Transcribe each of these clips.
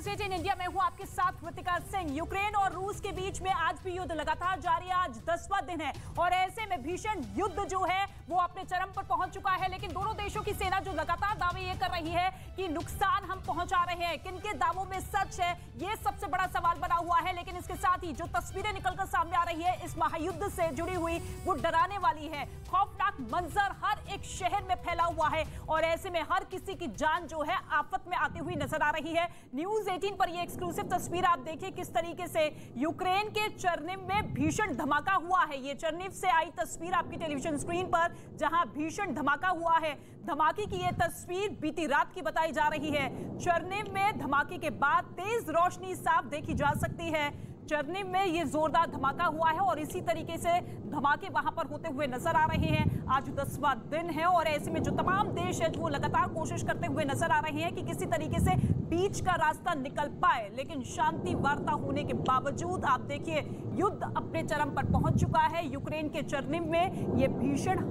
News 18 India में हूं आपके साथ कृतिका सिंह। यूक्रेन और रूस के बीच में आज भी युद्ध लगातार जारी है। आज 10वां दिन है और ऐसे में भीषण युद्ध जो है वो अपने चरम पर पहुंच चुका है। लेकिन दोनों देशों की सेना जो लगातार दावे ये कर रही है कि नुकसान हम पहुंचा रहे हैं, किनके दावों में सच है ये सबसे बड़ा सवाल बना हुआ है। लेकिन इसके साथ ही जो तस्वीरें निकलकर सामने आ रही है इस महायुद्ध से जुड़ी हुई वो डराने वाली है। खौफनाक मंजर हर एक शहर में फैला हुआ है और ऐसे में हर किसी की जान जो है आफत में आती हुई नजर आ रही है। न्यूज़ 18 पर ये एक्सक्लूसिव तस्वीर आप देखिए किस तरीके से यूक्रेन के चरनिव में भीषण धमाका हुआ है। ये चरनिव से आई तस्वीर आपकी टेलीविजन स्क्रीन पर जहां भीषण धमाका हुआ है। धमाके की ये तस्वीर बीती रात की बताई जा रही है। चरनिव में धमाके के बाद तेज रोशनी साफ देखी जा सकती है। चरनिव में ये जोरदार धमाका हुआ है और इसी तरीके से धमाके वहां पर होते हुए नजर आ रहे हैं। आज 10वां दिन है और ऐसे में जो तमाम देश है वो लगातार कोशिश करते हुए नजर आ रहे हैं कि किसी तरीके से बीच का रास्ता निकल पाए। लेकिन शांति वार्ता होने के बावजूद आप देखिए युद्ध अपने चरम पर पहुंच चुका है। यूक्रेन के चरनिव में ये भीषण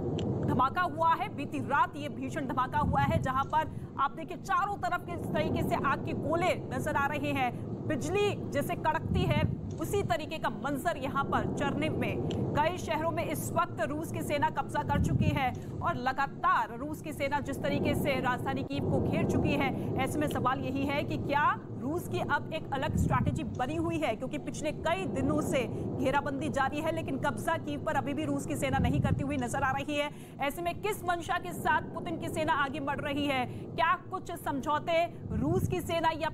धमाका हुआ है। बीती रात ये भीषण धमाका हुआ है जहां पर आप देखिए चारों तरफ किस तरीके से आग के गोले नजर आ रहे हैं। बिजली जैसे कड़कती है उसी तरीके का मंजर यहां पर चरनिव में। कई शहरों में इस वक्त रूस की सेना कब्जा कर चुकी है और लगातार रूस की सेना जिस तरीके से राजधानी कीव को घेर चुकी है, ऐसे में सवाल यही है कि क्या रूस की अब एक अलग स्ट्रैटेजी बनी हुई है, क्योंकि पिछले कई दिनों से घेराबंदी जारी है लेकिन कब्जा कीव पर अभी भी रूस की सेना नहीं करती हुई नजर आ रही है। ऐसे में किस मंशा के साथ पुतिन की सेना आगे बढ़ रही है? क्या कुछ समझौते रूस की सेना या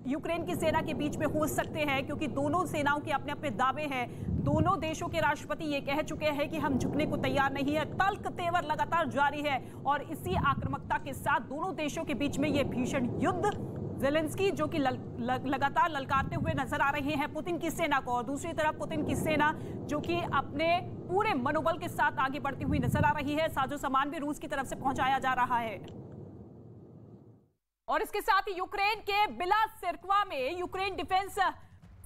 यूक्रेन की सेना के बीच में हो सकते हैं? क्योंकि दोनों सेनाओं के अपने अपने दावे हैं। दोनों देशों के राष्ट्रपति ये कह चुके हैं कि हम झुकने को तैयार नहीं है। तल्ख तेवर लगातार जारी है और इसी आक्रामकता के साथ दोनों देशों के बीच में ये भीषण युद्ध। ज़ेलेंस्की जो कि लगातार ललकारते हुए नजर आ रहे हैं पुतिन की सेना को, और दूसरी तरफ पुतिन की सेना जो कि अपने पूरे मनोबल के साथ आगे बढ़ती हुई नजर आ रही है। साजो सामान भी रूस की तरफ से पहुंचाया जा रहा है। और इसके साथ ही यूक्रेन के बिलासिरकवा में यूक्रेन डिफेंस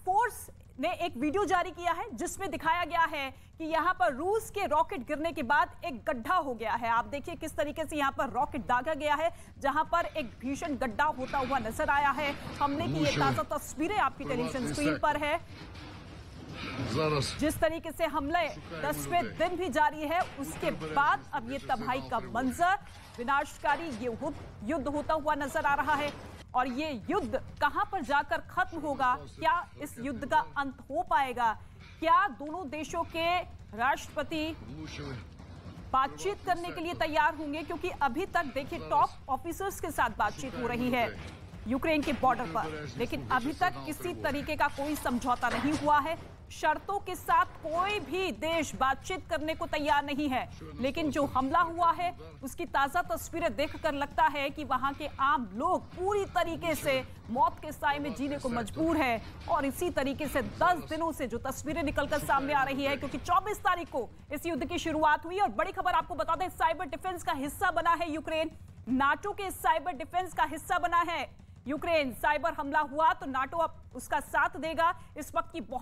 फोर्स ने एक वीडियो जारी किया है जिसमें दिखाया गया है कि यहां पर रूस के रॉकेट गिरने के बाद एक गड्ढा हो गया है। आप देखिए किस तरीके से यहां पर रॉकेट दागा गया है जहां पर एक भीषण गड्ढा होता हुआ नजर आया है। हमने की ये ताजा तस्वीरें आपकी टेलीविजन स्क्रीन पर है। जिस तरीके से हमले 10वें दिन भी जारी है उसके बाद अब ये तबाही का मंजर, विनाशकारी ये युद्ध होता हुआ नजर आ रहा है। और ये युद्ध कहां पर जाकर खत्म होगा? क्या इस युद्ध का अंत हो पाएगा? क्या दोनों देशों के राष्ट्रपति बातचीत करने के लिए तैयार होंगे? क्योंकि अभी तक देखिए टॉप ऑफिसर्स के साथ बातचीत हो रही है यूक्रेन के बॉर्डर पर, लेकिन अभी तक किसी तरीके का कोई समझौता नहीं हुआ है। शर्तों के साथ कोई भी देश बातचीत करने को तैयार नहीं है। लेकिन जो हमला हुआ है उसकी ताजा तस्वीरें देखकर लगता है कि वहां के आम लोग पूरी तरीके से मौत के साए में जीने को मजबूर है। और इसी तरीके से 10 दिनों से जो तस्वीरें निकलकर सामने आ रही है, क्योंकि 24 तारीख को इस युद्ध की शुरुआत हुई। और बड़ी खबर आपको बता दें, साइबर डिफेंस का हिस्सा बना है यूक्रेन। नाटो के साइबर डिफेंस का हिस्सा बना है यूक्रेन। साइबर हमला हुआ तो नाटो अब उसका साथ देगा। इस वक्त की बहुत